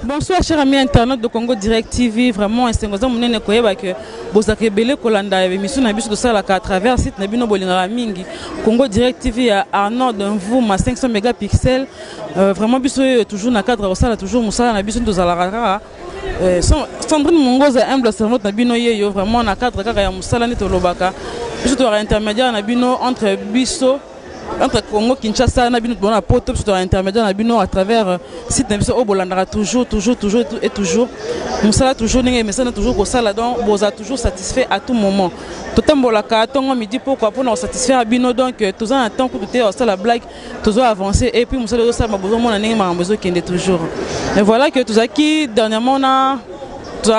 Bonsoir chers amis internautes de Congo Direct TV. Vraiment, c'est un moment que vous avez belé kolanda émission na biso de ça à travers site na bino bolinga mingi. Congo Direct TV à Arnaud d'envou ma 500 mégapixels. Vraiment biso toujours na cadre ça toujours musala na biso de la Sandrine Mongoza humble servante na bino yeyo vraiment na cadre kaka ya musala ni tolobaka. Biso to intermédiaire na bino entre biso entre Congo Kinshasa na bino bona poto sur intermédiaire na bino à travers site na biso obolandaka toujours musala toujours ninga message toujours ko sala donc boza toujours satisfait à tout moment totambola ka tongo midi pourquoi pour nous satisfaire bino donc tous en temps pour tout ça la blague toujours avancer et puis musala ça ma besoin mon ninga ma besoin kende toujours et voilà que tous qui dernièrement na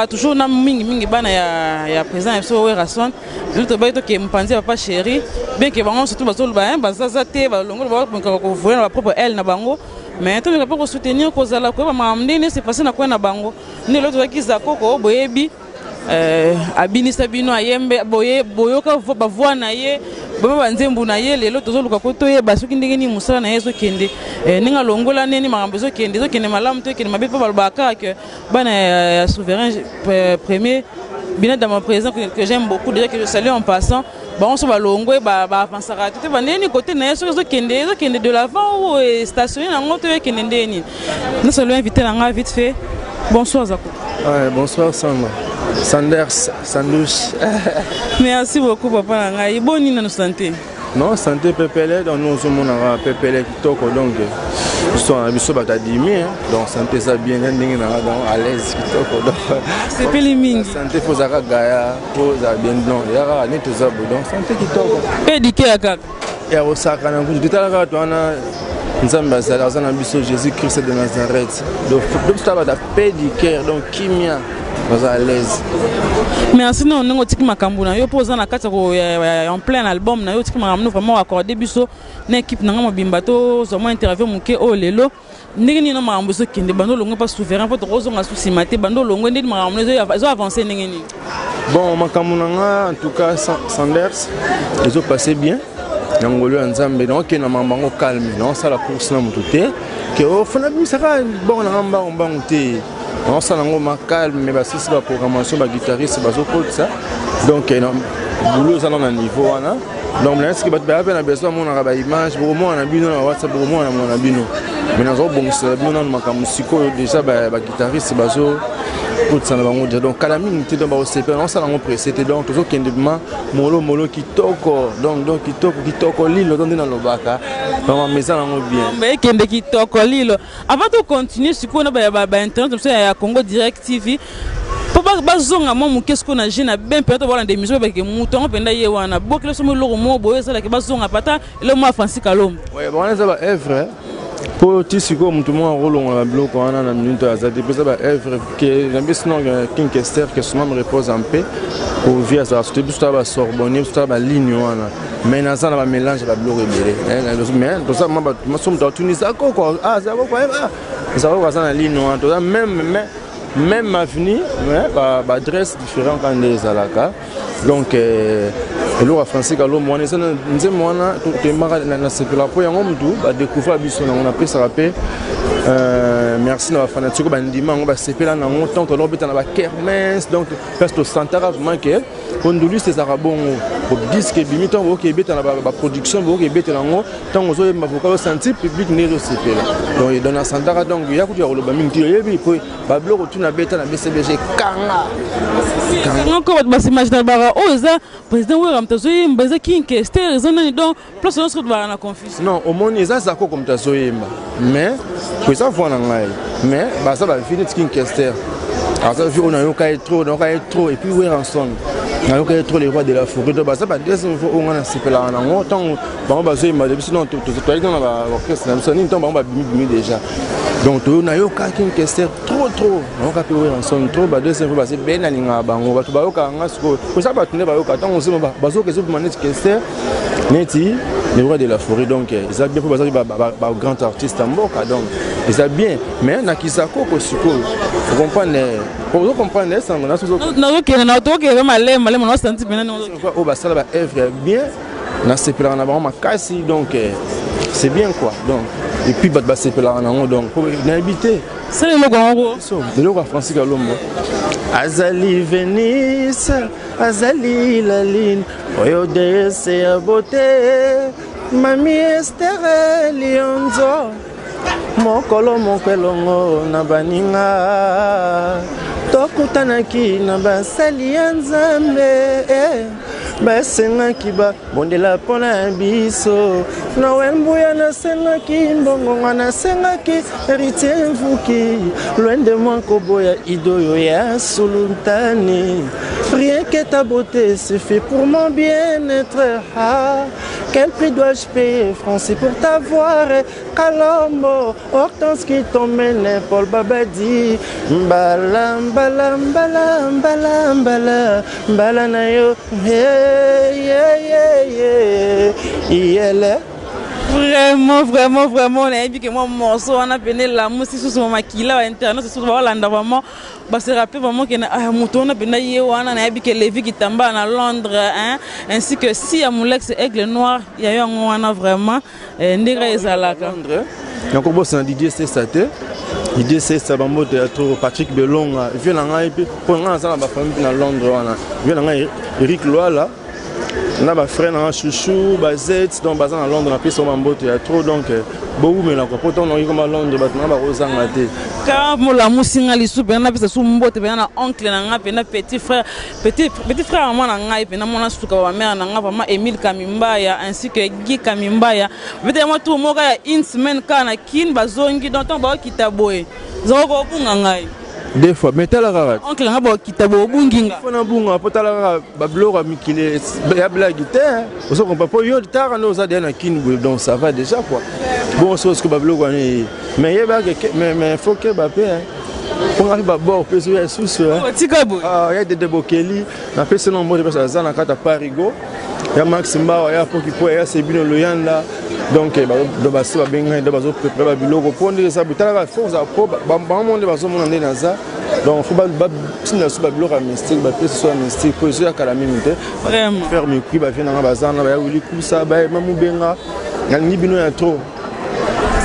toujours na mingi bana ya président so we rason nous to baito ke mpanzi papa chéri bien que bango surtout bazolo ba bazaza te ba longo ba ko voyer na propre elle na bango mais to ne pas soutenir ko zala ko ba mamndine c'est passé na ko na bango ni l'autre qui za koko boyebi abinisa bino ayembe boyoka ba voix na ye baba banzembu na ye lelo tozoluka ko toye basuki ndenge ni musala na yezo kende ninga longola neni makambo zo kende malamu to kende mabe pa balbaka que bana souverain premier bien dans mon présent que j'aime beaucoup déjà que je salue en passant bon so balongwe ba avancera tout ba neni côté na yezo kende de l'avant ou stationné na ngoto kende ndeni nous allons inviter na vite fait bonsoir Zako. Ouais, bonsoir Sandra. Sandouche. Merci beaucoup papa ngai. Bonne nuit na santé. Non, santé pepele donc nous sommes na pepele kitoko donc biso bata dimi donc santé ça bien ndenge na donc à l'aise kitoko donc c'est peli mingi. Santé faut zaka gaya faut za bien non yara ni to za donc santé kitoko. Éduquer kaka. Ya osaka na kutu tala to ana nzamba za biso Jésus Christ de Nazareth. Donc ça va ta pédicure donc kimia à l'aise. Merci non ngo tiki makambu na yo poza na kati en plein album na yo tiki makambu vraiment accordé biso na équipe na ngamo bimbato zo mo interview muke o lelo ndenge ni no makambu so kende bando longo pas souverain faut rozo nga souci maté bando longo ndi makambu zo avancer ndenge ni. Bon makambu na en tout cas Sanders ils ont passé bien. Nangolo nzambe donc na mambango calme non ça la course na mututé que au fond ça bon na ngamba ngute on s'en a calme mais bah si c'est la programmation bah guitariste bah so ça donc boulot ça dans un niveau là donc là ce qui va te besoin mon araba image pour moi on a bino na WhatsApp pour moi on a bino mais dans bon c'est bino na makamusiko déjà bah guitariste bah so ça na bango donc kalamine te donc ba CP on s'en a précédé donc toujours kendement molo kitoko donc kitoko lilo dans na lobaka donc maison na bien mais kende kitoko lilo avant de continuer ce qu'on a ba internet comme ça ya Congo Direct TV papa bazonga mo qu'est-ce qu'on a jeune bien peut-être voir des émissions avec mouton penda ye wana bokle so mo loko mo boye ça la ke bazonga pata le mo afansi kalom ouais bon ça va œuvre pour tisiko mutu mo rolo on bloc on a na minute à ça depuis ça va œuvre que j'aime sinon King Kester que son me repose en paix pour via ça c'était tout ça va Sorbonne tout ça va ligne wana mais na ça na mélange va bloc rebelle mais tout ça moi somme dans Tunisie quoi ah ça va quoi ça va ça na ligne wana même avenue mais adresse différent quand les alaka donc le roi Francis Gallo moi nze mwana to mara na sepela po yango mtu ba découvrir biso na on appelle ça rappel merci na fanatique ba ndima ngo ba sepela na ngo tant to lobeta na ba kermesse donc parce que santara vraiment que kondulu c'est arabon au disque bimito ngo ke beta na ba production ngo ke beta na ngo tant ngo zo mavoka senti public ne zo sepela donc il donne à santara donc ya ku ya lo ba mingi yebi po ba bloko tu na beta na BCBG kanga ko ba s'imaginer ba o za président we ramtazoyi mbaza King Kester zona donc place on se retrouve na confusion non au monde ça ça comme tazoyi mais que ça voit ngai mais bah ça va finir King Kester alors ça vu on a eu trop et puis we ensemble on a eu trop les rois de la forêt donc bah ça va deuxième fois on a c'est là en temps bah bah zoyi depuis sinon tout dans la orchestre ça ni temps bah bimi déjà donc on a eu King Kester trop on a pu we ensemble trop bah deuxième fois bah c'est ben alinga bango bah ba yoka nga siko ko ça ba tune ba yoka tant on se bah zo que zo manet Kester neti les rois de la forêt donc ils a bien pour ba grand artiste en boka donc ils a bien mais na kisako ko siko vous comprenez ça on a sous non que na to que malem on senti bien non oh bah ça va œuvre bien na c'est pour en avoir ma casse donc c'est bien quoi donc et puis bato basepelaka nango donc na habité c'est le logo yango le logo Francis Kalombo azali Venise azali la ligne oyo dese ya beauté mami Esther Lionzo mokolo mokelongo na baninga tokutanaki na basali ya Nzambe basengaki babondela mpona biso Noel Mbuya nasengaki mbongonga nasengaki héritier Mvuki loin de moi koboya idoyo ya sultani rien que ta beauté c'est fait pour mon bien-être quel prix dois-je payer Francis pour t'avoir Kalombo Hortense qui t'emmène Paul Babadi mbala mbala mbala mbala mbala mbala na yo Vraiment, on a dit que moi, morceau, on a peine la musique sur mon maquillage internet, sur Hollande, vraiment, se rappelle vraiment qu'il y a un mouton, on a peine on a dit que les vies qui tombent à Londres, ainsi que si à Moulex Aigle Noir, il y a eu un vraiment, Ndega Ezalaka. Il y a encore un Didier Cessaté. Didier Cessaté, Bambo Théâtre, Patrick Belonga, il y a un pour un famille à Londres, il y a un Eric Loala. On a frère dans chouchou, bazet donc bazan à Londres, on a pris son mambo théâtre donc beaucoup mais là pourtant on est comme à Londres, on a rosé en athée. Quand mon la moussine ali soupe, on a pris son mambo, on a oncle, on a pris petit frère moi on a pris mon asuka wa mère, on a vraiment Emile Kamimbaya ainsi que Guy Kamimbaya. Évidemment tout le monde a une semaine quand on a kin bazongi donc on va quitter boy. Zoko bungangai. Des fois, mais t'as la rare. Oncle n'a pas quitté Bunginga. On a bunga, peut t'as la rare, bablo a mis qu'il est, y a blague terre. On se comprend pas. Yo, t'as nos adènes qui nous donc ça va déjà quoi. Bon, c'est ce que bablo a mis. Mais y a bague, mais faut que babé. On arrive à bord, peut se sous ce. Ah, y a des débokeli. On a fait ce nombre de personnes à la carte à Parigo. Il y a Maximba, il y a Pokipo, il y a Sebino Loyanda. Donc, il y a des bateaux préparés pour prendre ça. Il y a des forces à prendre. Il y a des bateaux qui sont ça. Donc, il faut que les bateaux soient mystiques, les bateaux soient mystiques. Il faut que les bateaux soient faire mes coups, il faut que les bateaux soient trop.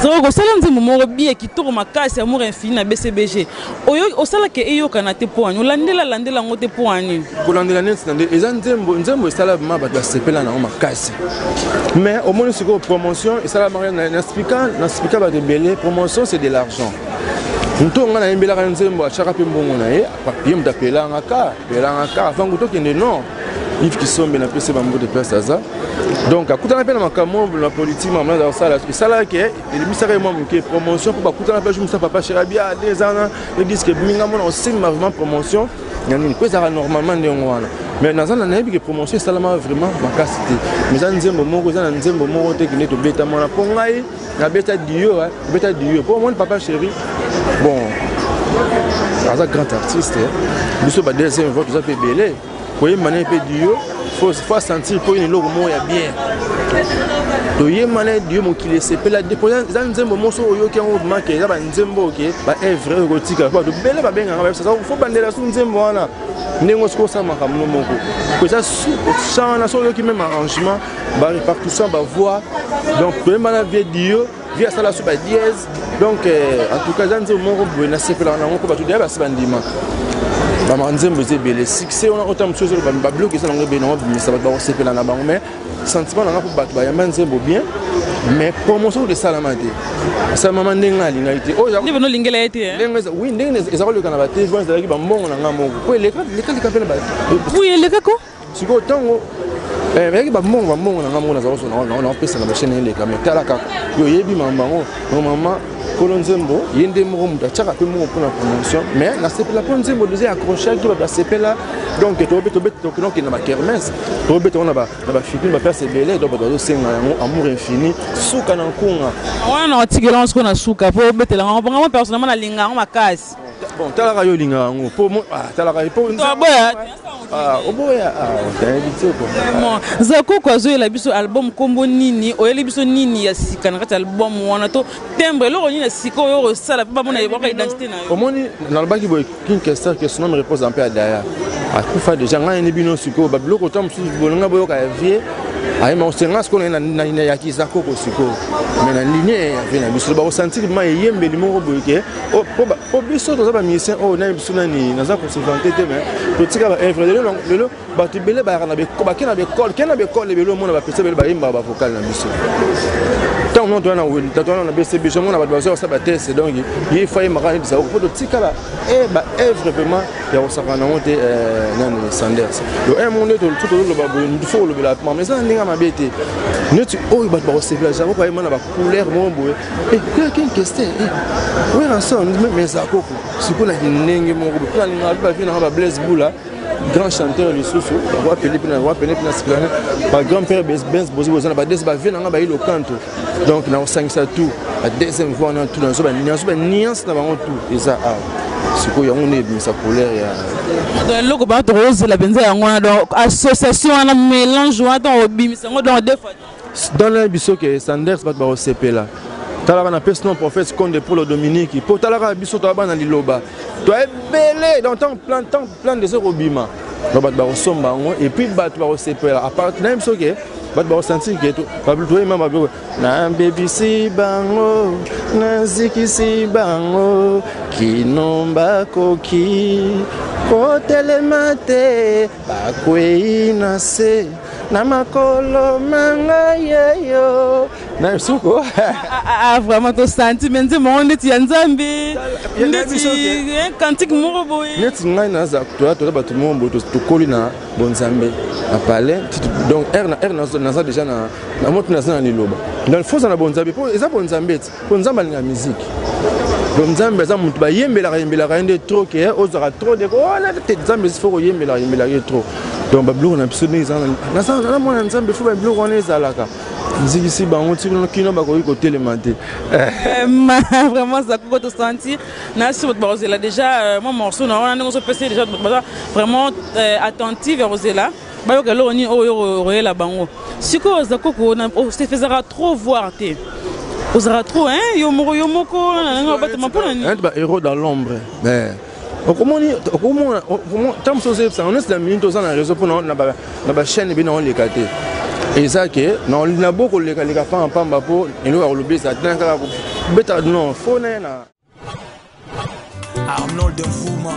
Zoko salanze momoro biye kitoko makasi amour infini na BCBG. Oyo osala ke eyo kana te poani. Landela ngote poani. Kolandela neti nande ezanzembo esala ba ba sepela na makasi. Mais au moins siko promotion esala mariage na speaker ba de belé promotion c'est de l'argent. Ntonga na imbela ka nzembo achaka pe mbongo na ye papier mtapela ngaka avant que tokende non. Yves qui sont bien appréciés par beaucoup de personnes. Donc, à côté de la politique, ça là que les promotion pour écouter la page de papa Cherabia des ans, ils disent que on signe vraiment promotion. Il y a une chose normalement mais dans un année que promotion c'est vraiment ma capacité. Mais ça nous moment technique de bêta mon pongai, la bêta Dio, pour moi le papa chéri. Bon, c'est un grand artiste. Nous sommes deuxième vote, nous avons belé. Pour y maner peu Dieu, faut sentir pour une logo moi bien. To y maner Dieu mon qui laisse pe la déposer dans nzembo moso oyo ki on marqué ça ba nzembo OK ba est vrai érotique pas de belle ba benga ça faut bandela sur nzembo wana nengo sko ça makamno moko que ça ça na so yo ki même arrangement ba partout ça ba voix donc pour maner Dieu via ça la sous ba dièse donc en tout cas dans nzembo moko na sepela na moko ba tout dia ba sibandima. Nzembo c'est bel succès on a autant de choses ba bloquer ça ngombe na mais ça va ba sepela na bango mais sentiment na pour battre ba ya nzembo bien mais promotion de salamate ça maman ndenga lingaité oh ya ndivyo lingela eti oui ndenga ezako le kana ba TV voix ezaki ba mbongo na ngamo ko le kapela ba oui le kako siko tango avec ba mbongo na ngamo na zawo na pesa na chaîne ile kama tala ka yo yebi mambango maman Kolonzembo, il y a des mots qui ont pour la promotion, mais la CPLA Kolonzembo devait accrocher qui va la CPLA. Donc, tu as qui n'a kermesse, tu as la figure de faire ses belles, donc tu as amour infini, souka na kunga. Ouais, non, tu as ce qu'on a souka pour mettre la rampe. Moi personnellement, la linga ma casse. Bon, tu as la radio linga pour moi, tu as la radio pour une. Ah, oboya, t'as invité quoi. Zako kwa zo la biso album kombo nini, oyeli biso nini ya sika na kati album wana to tembre lo nini sika yo sala pa mona yeba identité na yo. Omoni na le baki boy king question que son nom repose un peu derrière. A tout fait déjà ngani bino siko ba bloko tam su bolonga boyo ka vie ayi ma osenga ce qu'on a na yakisa koko siko mais na ligne ya na biso ba sentir ma yembeli moko boyeke o biso to ba musicien o na biso nani na za ko se vanter te mais to tika ba œuvre lelo ba tibele ba na be ba kena be call lelo mona ba pese bele ba yimba ba vocal na biso tant non to na BCB je mona ba ba ça ba test donc il faut y marrer ça ko to tika ba œuvre vraiment ya o sakana monte nani Sanders le un monde to tout le ba il faut le la mais ça ndinga mabete netu oyo ba ba se vla jabo pa mana ba couleur mon boye et quelqu'un question oui ensemble mais ça koko siko na ndenge mon ko na linga ba vina ba Blaise Boula grand chanteur du Soso roi Philippe par grand-père Benz Bozi Bozana ba des ba vina ba ilo canto donc na osangisa tout à deuxième fois na tout na so ba nuance na ba tout et ça siko ya on est sa couleur ya donc loko ba to rose la benza ya ngona donc association na mélange wa to obimisa ngo donc deux fois dans le biso que Sanders ba ba CP là talaka na personne prophète Conde pour le Dominique pour talaka biso to ba na liloba to ebele dans plan de robima ba ba somba ngo et puis ba to ba CP là à part même biso que ba ba sentir que ba to mama na baby si bango na ziki si bango kinomba koki kotelemate bakwei na se na makolo manga yeyo na suko vraiment to senti menze monde ti nzambe ndeti kantik moko boye neti ngai na za to ba tout le monde to koli na bonzambe a parler donc na za déjà na moto na za na liloba dans faut na bonzambe pour eza bonzambe bonzamba na musique bonzambe za mutu ba yembela inde trop que ozara trop de na te nzambe faut yembela trop donc ba bloko na biso na za mona nzambe faut ba bloko na ezalaka nziki si bango tino kino ba ko télématé vraiment ça ko to sentir na si votre Rosela déjà mon morceau na on se passer déjà vraiment attentive à Rosela ba yo kelo ni o royela bango siko za koko na se faisera trop voir te osera trop hein yo moko na ba te mapona ni ba héros dans l'ombre mais comment tant que ça on est la minute dans la réseau pour na ba chaîne bi na on les caté et ça que non na beaucoup les pa pamba po elo ya lobi ça tanka ko beta non fo na Arnold de Fouma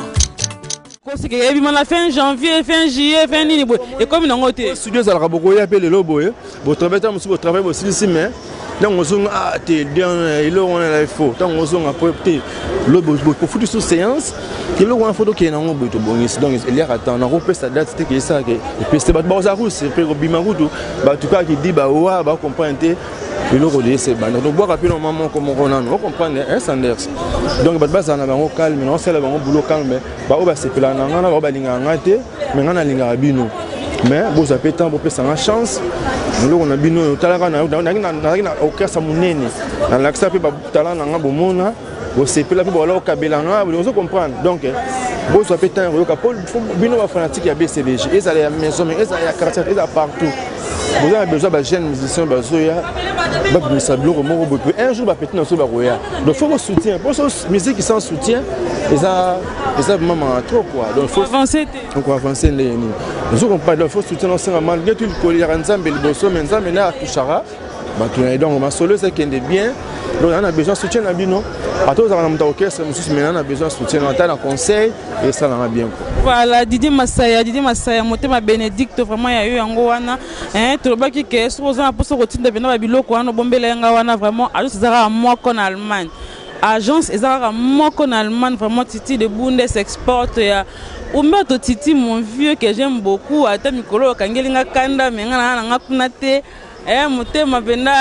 parce que yebi mana fin janvier fin juillet fin nini boy et comme na ngote studio ça la boko ya pe le lobo bo travail tam so travail bo si mais donc on zonga te dernier il on a faux tant on zonga porter le bo pour foutre sous séance il le on photo qui na ngo boto bonisi donc il y a attend na repère sa date c'était que ça que et puis c'était ba za rousse c'est pour bimarutu ba tout cas qui dit ba wa ba comprendre et le rodé c'est ban donc boire rapide maman comme on comprendre un Sanders donc ba ça na bango calme non c'est la bango boulot calme ba o ba c'est pela na ngana ba linga ngate mais ngana linga bino mais bo za pétant bo pesa na chance nous on a bino talaka na au cœur sa munene na l'accès pe ba talana nga bo mona bo c'est pela pe bo la kabela nga vous comprendre donc bo za pétant yo ka Paul bino ba fanatique ya BCBG et ça la maison mais ça ya quartier et ça partout vous avez besoin de jeunes musiciens bazoya ba bisa bloko moko bo un jour ba péter na so ba roya donc faut soutien pour ce musique qui sans soutien et ça maman trop quoi donc faut avancer donc avancer les nous on pas faut soutenir ensemble malgré tout le collier ensemble le bosso mais ensemble na touchara ba tout donc ma solo c'est qu'il est bien donc on a besoin de soutien na bino à tous on a monté orchestre mais on a besoin de soutien on a conseil et ça va bien quoi voilà Didi Masaya motema Bénédicte vraiment ya yo yango wana hein to baki ke so za poso kotinda bena biloko wana bombela yanga wana vraiment agence ezara moi en Allemagne agence ezara moi en Allemagne vraiment Titi de Bundes export ya Umberto Titi mon vieux que j'aime beaucoup ata mikolo kangelinga kanda menga na kuna te motema benda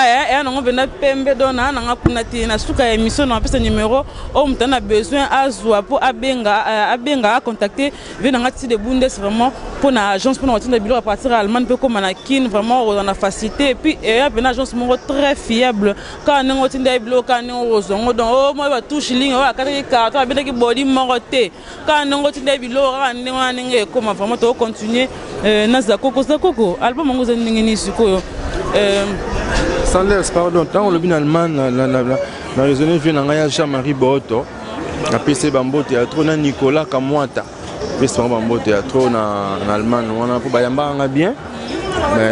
nango benda pembe dona na ngakuna ti na suka émission na pesa numéro o mutana besoin azwa po abenga contacter vena ngati de Bundes vraiment pour na agence pour na tinda bilo à partir Allemagne pe comme na kin vraiment on a facilité et puis ben agence mo très fiable quand ngo tinda bilo quand ngo zongo donc o mo ba touche ligne o akata carte benda ki body moroté quand ngo tinda bilo ka ndenge comme vraiment to continuer na za koko album ngo za ndenge sikoyo Sanders pardon tant le bin allemand na raisonner vient na Jean-Marie Boto na PC Bambo théâtre na Nicolas Kamwata PC Bambo théâtre na Allemagne on a pour bayamba nga bien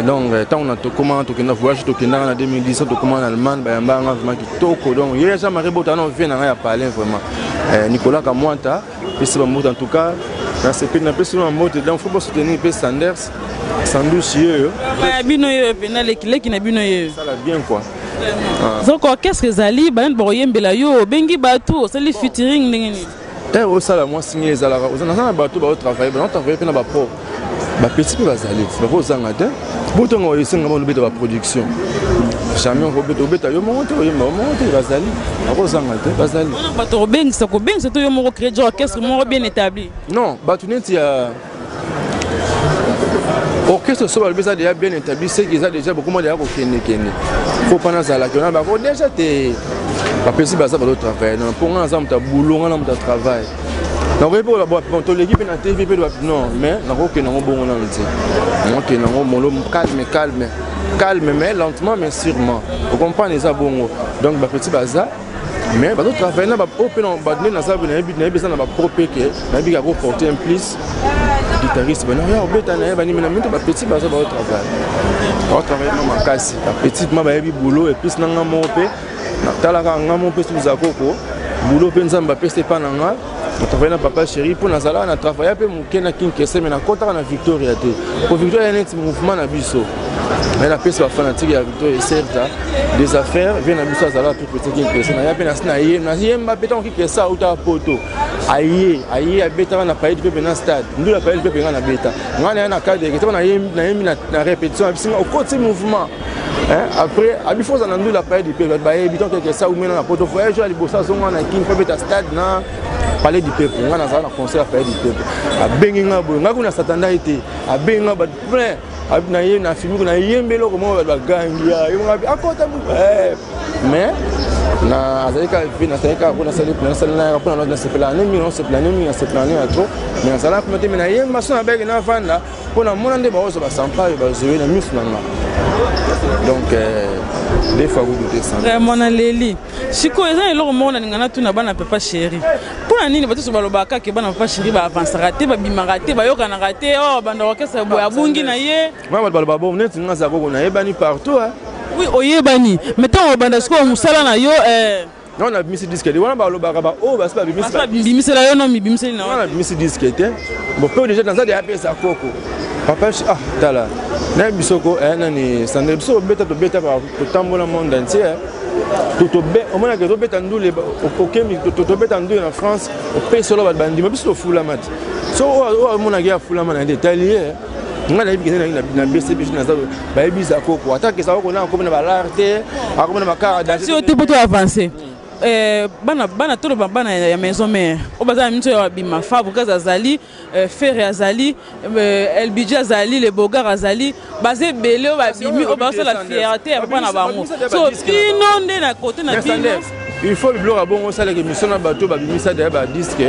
Donc tant on a tout comment tout qu'on a voyagé tout qu'on a en 2017 tout comment en Allemagne bah yamba vraiment qui toko donc il y a jamais rebota non vient à parler vraiment Nicolas Kamwanta et c'est bon en tout cas dans ce pays n'a pas seulement mot donc faut pas soutenir P Sanders Sandus yeux bino yo penal qui na bino yo ça la bien quoi donc qu'est-ce que Zali ben boyembela yo bengi bato c'est le featuring ndengeni au ça la moi signer les alara aux na bato ba travailler ba travailler na ba pro ba petit peu bazali ba ko zanga te boto ngo isenga mo lobeta ba production jamais on robeta obeta yo monte bazali ba ko zanga te bazali bato bengisa ko bengisa to yo mo créer orchestre mo bien établi non bato neti ya orchestre so ba lobesa déjà bien établi c'est qu'ils a déjà beaucoup moins de ko kene faut pas na zala que na ba ko déjà te ba petit baza ba travailler non pour nga za mta boulot nga na mta travail. Non, l'équipe est TV, non, mais calme, mais lentement, mais sûrement. Vous comprenez les abonnés. Donc, petit bazar. Mais d'autres travail, porter un plus guitariste. Petit bazar, petit boulot et puis on travaille na papa chéri pour na sala na travailler pe mukena kinkese mais na kota na Victoria te pour Victoria net mouvement na biso mais la peste va fanatique ya Victoria certes des affaires vient na biso sala tout petit kinkese na ya pe na yemba beton kinkese auta poto aye abeta na paille pe na stade ndu la paille pe na beta ngana na cadre que na yembi na répétition bisinga au côté mouvement après abifo za ndu la paille pe ba beton kinkese ou mena na poto voyage ali bossa zonga na kin pe beta stade na parler du peuple, on a un concert à faire du peuple. À Benginga, on a une satanda été. À Benginga, plein. À Naïe, na film, na Yembelo, comment on va gagner. À côté, mais na Azalika, na Salika, on a salé, on a salé, on a salé, on a salé, mais on a salé, mais na Yemba, on a bégé na Fanda, on a mon andé, on va s'en parler, on va jouer la musique. Donc, des fois, vous doutez ça. Mon Aléli, si quoi est-ce que le monde n'a tout n'a pas papa chéri. Pour un nid, tu vas le baka qui va papa chéri va avancer raté, va bimaraté, va yoga na raté, oh, bandoka ça boya bungi na ye. Moi, le babo, on est une mazako, on a ébani partout. Oui, oyebani. Mettons au bandasko, on s'ala na yo. Non, on a mis ce disque. On a parlé de oh, bah c'est pas bimisi. C'est pas bimisi là, non, mais bimisi là. On a mis ce disque. Bon, peu déjà dans ça, des appels ça coco. Papa, ah, t'as là. Na bisoko, nani, ça ne bisoko beta to beta par tambola monde entier. Tout be, au moins que to beta ndou les, au to beta ndou en France, au pays solo ba bandi, mais bisoko fula mat. So o mon agia fula mat en détaillé. On a la vie na BCB na ça, ba ebisa koko. Attaque ça ko na ko na ba l'arte, a ko na ba cara. Si o te poto avancer. Bana tolo bana ya maison mère obaza minto ya bima fabu kaza zali fer ya zali el budget zali le bogar azali bazé belé ba bimi obaza la fierté ya bana bango so bino nde na côté na bino il faut le blog bon ça les émissions na bateau ba bimi ça de ba disque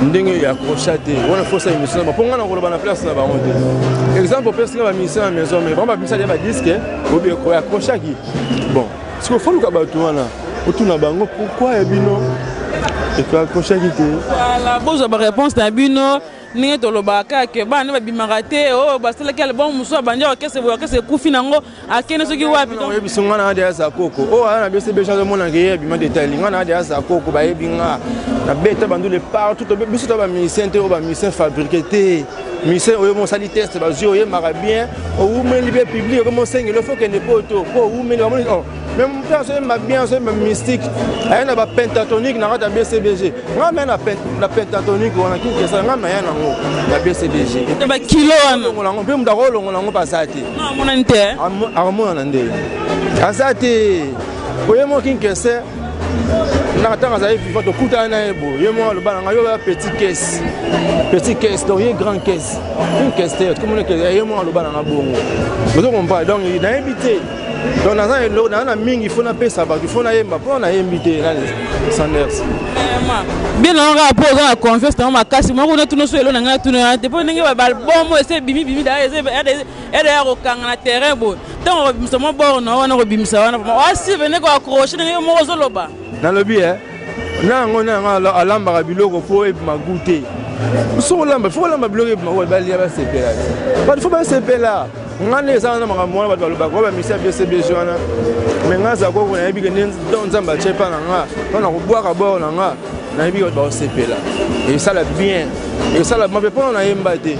ndenge ya crochate on faut ça émission ba ponga na ko ba na place na ba honte exemple personne ba mission na maison mais ba bimi ça de ba disque ou bien ko ya crochate bon ce qu'il faut le bateau là autour bango pourquoi ebino et puis accrocher qui voilà bonne réponse na bino ninge to lobaka ke bana ba bimaraté oh ba sala quel bon muso banja ke se kufi nango akene soki wapi donc yebiso ngana de sa koko oh ana bese be change mona ke bima détail ngana de sa koko ba yebinga na beta bandu le partout to biso to ba musicien te ba musicien fabriqué te musicien oyo mon sali test ba jo ye mara bien ou men libre public comme 5 il faut que ne poto ou men oh même personne m'a bien c'est mystique il y a pentatonique na rata BCBG moi même la pentatonique on a qui ça ngam na yana ngo la BCBG ba kilo wana ngo pe mudako longo ngo pasati non mona nte amona nde asati oyemo kinkese na tanga za vivant to kuta na ebo yemo lo bana yo petit caisse donc une grande caisse une caisse comme on que yemo lo bana na bongo vous comprenez donc il a invité donc dans un mingi il faut na pesa ba il faut na yemba pour na invité Sanders bien on rapport dans la confiance dans ma casse moi on a tout no so elo na ngana tout no te po ndenge ba bon mo ese bimi da ese ya ko kanga na terrain bo tant bimisa mo bor na wana ko bimisa wana wa si vene ko accrocher ndenge mo zo loba na lobby na ngona alamba biloko po e magoute so lamba biloko ba balia ba sepela pas faut pas sepela ngane eza na makambo wana bato balobaka ba misi ya BCBG wana me nga za ko na yebi ke ndo nzamba chepa na nga mpona kobwaka bor na nga na yebi bato baosepela esala bien esala mabe mpona na yemba te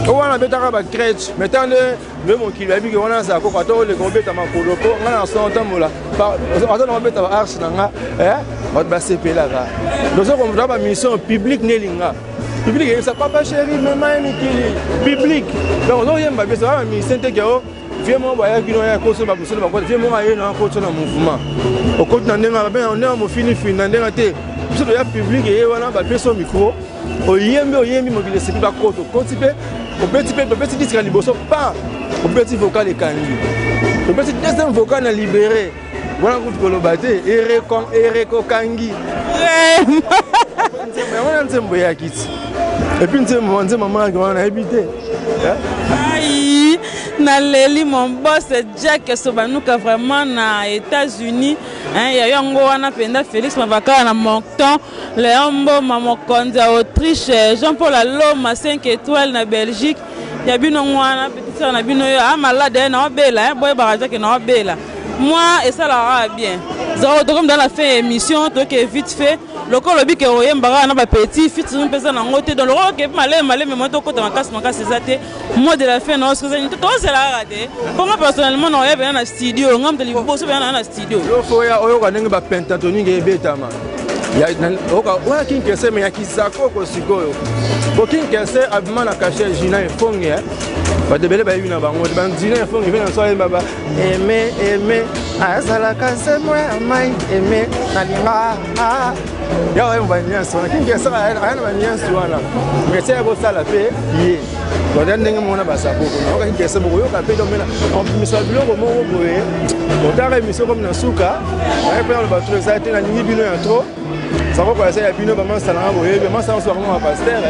wana betaka ba crèche metande nde mokili yebi ke wana za ko ata oleka obeta makolo po nga na so ntambola ata na obeta ba arche na nga bato basepelaka dosoko moto ba mission publique nelinga public et ça papa chéri maman mikili public donc on y a ma ça mi sente que viens moi voyage qui n'a pas ça pas ça pas viens moi aller dans côté dans mouvement au côté dans ndenga ben on est mo fini dans ndenga te ça doit être public et voilà ba peso micro o yembi mobile c'est pas côté contipe au petit disque liboso pas au petit vocal et kangi au petit deuxième vocal na libéré voilà coup de kolobaté et kangi mais on a un tempo ya kiti et puis on dit maman qui on a habité aïe na leli mon boss Jack Sobanuka vraiment na États-Unis hein ya yango wana penda Félix Mavaka na Moncton Léombo Mamokonzi Autriche Jean-Paul Aloma 5 étoiles na Belgique ya bino wana petit sœur na bino yo malade na obela hein boy baraja ke na obela moi et ça la bien zéro comme dans la fin émission donc vite fait le colobi que oyembara na ba petit fit une personne en côté dans le rock et malé mais moi to côté makasi c'est moi de la fin non ce que to c'est la raté pour moi personnellement non y na studio ngam de liboso na studio yo fo ya oyo kanenge ba pentatonique ebetama ya oka wa kinkese me ya kisako ko sikoyo ko kinkese abima na cacher jina efonge ba debele ba yuna bango ba jina efonge vena so baba aimer azala kase moi mai aimer na linga ya wa mbanya so kinkese ana banya so wana me se bo sala pe ye ko ndenge mona basako ko oka kinkese bo yo ka pe do mena on miso biloko mo boye otare miso comme na suka ay pe on ba trouver ça te na ningi bino ya trop ça va passer à bino maman ça na boye maman ça so vraiment pasteur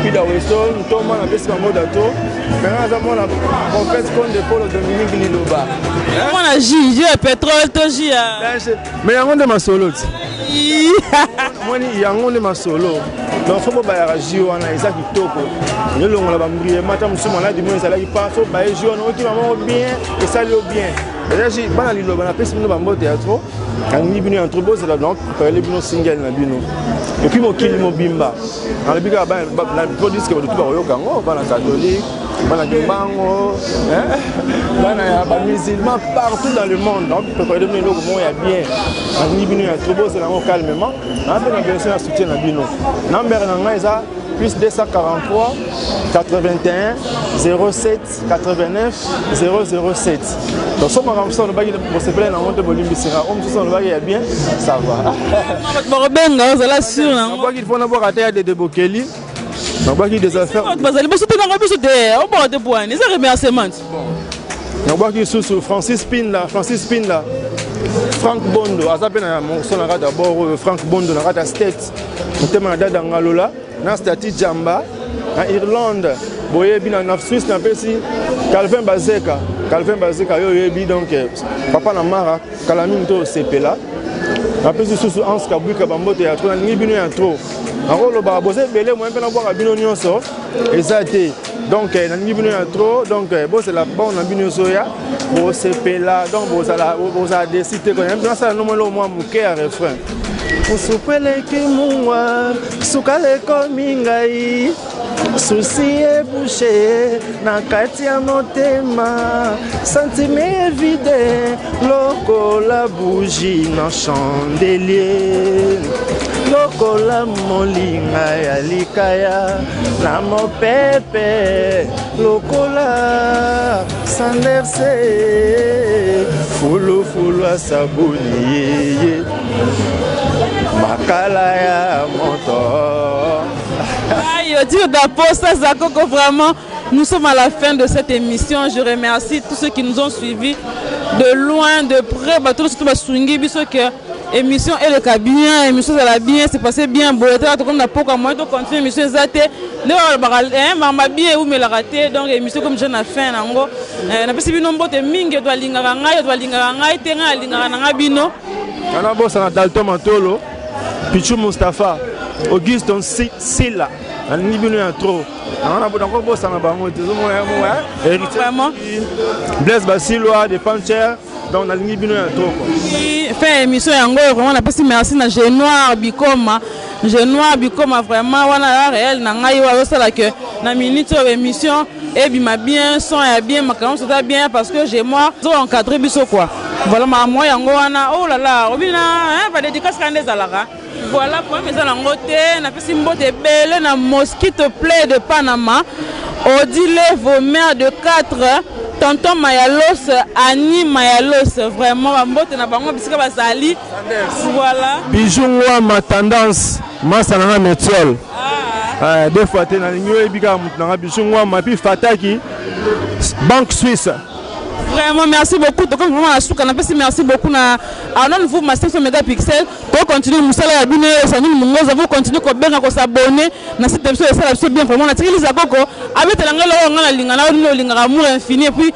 puis da weso ntoma na pesi bango dato mais na mo na confesse compte de Paul Dominique Liloba moi na J pétrole to J mais yango de masolo moi ni yango de masolo donc faut ba ya J wana isa kitoko nyolongo la ba mbriye mata musuma na dimo ça la ki pas so ba J wana o ki maman bien et ça le bien déjà J bana Liloba na pesi bino bango théâtre ni bino en trop beau c'est là donc les bino single na bino et puis mokili mobimba na bika ba na produce que tout ba yoka ngo bana catholique bana kimbango bana ba musulmans partout dans le monde donc peut pas donner logo mo ya bien ni bino en trop beau c'est là calmement na bien sûr soutien na bino number na ngai ça plus 243 81 07 89 007 donc ça m'a ramsé on va dire bon c'est plein dans monde bolimbi sera on se va y bien ça va Borobenga ça la sûr on va qu'il faut n'avoir raté de Bokeli on va qu'il des affaires on va aller bosser dans la bouche de on va de boire ça remerciement on va qu'il sous Francis Pin là Frank Bondo azapena mon son na d'abord Frank Bondo na rata state on te manda dans ngalola na stati jamba en Irlande boye bina na Suisse na pesi Calvin Bazeka yo yebi donc papa na mara kalami to sepela na pesi sous Hans Kabuka bambote ya trop na ngi bino ya trop ngolo ba bose belé mo mpena boka bino nyonso ezate donc na ngi bino ya trop donc bo c'est la bonne na bino soya bo sepela donc bo ça décider quand même ça no mo lo mo muke ya refrain usupeleki muwa sukaleko mingai susi ebouché na kati ya motema sentiment vide lokola bougie na chandelier lokola molinga ya likaya na mopepe lokola sanderse fulu asabuni yeye makala ya moto. Aïe, dire d'Aposta Zakoko, vraiment, nous sommes à la fin de cette émission. Je remercie tous ceux qui nous ont suivis de loin, de près. Tout ce qui va swinguer, puisque l'émission est le cas bien, l'émission ça va bien, c'est passé bien. Bon, comme n'a pas moi, donc continuer l'émission zate. Maman bien ou me la raté, donc l'émission comme je n'ai fait, nango. Na pesi bino mbote mingi doit linganga, tenga linganga bino. Ana bossa na Dalton Matolo, Pichu Mustafa. Auguste Silla nalingi bino ya trop encore bosana bango vraiment Blaise Basiloa de Pancher donc nalingi bino ya trop fait émission yango vraiment na pesi merci na Genoir Bikoma vraiment wana réel na ngai wa sala que na minute émission et bima bien son et bien macaron ça bien parce que j'ai moi encadré biso quoi voilà moi yango wana oh là là obina hein pas dédicace quand des alara voilà pour mes alangote na pesi mbote belle na Mosquito Play de Panama Odile vos mères de 4 tonton Mayalos Annie Mayalos vraiment mbote na bango bisika basali voilà bijungwa ma tendance masana métier deux fois tu na lingo ebika mutanga bijungwa ma pi fataki Banque Suisse. Vraiment, merci beaucoup. Donc, vraiment, merci beaucoup. Alors, vous, ma 500 mégapixels, pour continuer, vous continuez à s'abonner. Dans cette émission, c'est bien. Vraiment, on a tiré les accords. Avec la langue, on a l'amour infini. Et puis,